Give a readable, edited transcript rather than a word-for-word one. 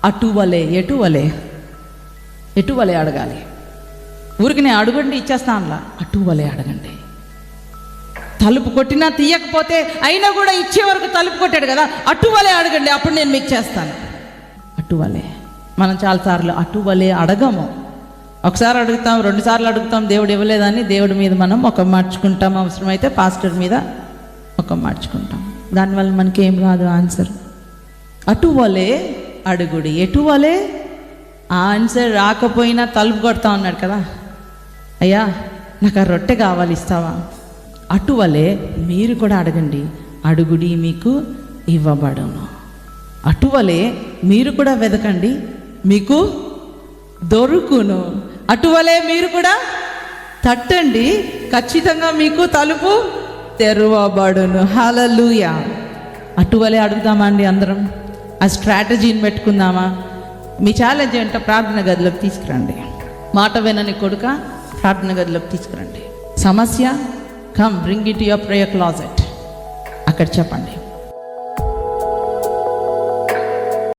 అటువలే ఎటువలే అడగాలి. ఊరికి నేను అడగండి ఇచ్చేస్తానులా, అటువలే అడగండి. తలుపు కొట్టినా తీయకపోతే అయినా కూడా ఇచ్చే వరకు తలుపు కొట్టాడు కదా, అటువలే అడగండి, అప్పుడు నేను మీకు చేస్తాను. అటువలే. మనం చాలాసార్లు అటువలే అడగము. ఒకసారి అడుగుతాం, 2 సార్లు అడుగుతాం, దేవుడు ఇవ్వలేదని దేవుడి మీద మనం ముఖం మార్చుకుంటాం. అవసరమైతే పాస్టర్ మీద ముఖం మార్చుకుంటాం. దానివల్ల మనకి ఏం రాదు ఆన్సర్. అటువలే అడుగుడి, ఎటువలే. ఆన్సర్ రాకపోయినా తలుపు కొడతా ఉన్నాడు కదా, అయ్యా నాకు ఆ రొట్టె కావాలి ఇస్తావా? అటువలే మీరు కూడా అడగండి, అడుగుడి మీకు ఇవ్వబడును. అటువలే మీరు కూడా వెదకండి, మీకు దొరుకును. అటువలే మీరు కూడా తట్టండి, ఖచ్చితంగా మీకు తలుపు తెరవబడును. హల్లెలూయా. అటువలే అడుగుదామా అండి అందరం? ఆ స్ట్రాటజీని పెట్టుకుందామా? మీ ఛాలెంజ్ ఏంటో ప్రార్థన గదిలోకి తీసుకురండి. మాట వినని కొడుక ప్రార్థన గదిలోకి తీసుకురండి. సమస్య, come bring it your prayer closet, అక్కడ చెప్పండి.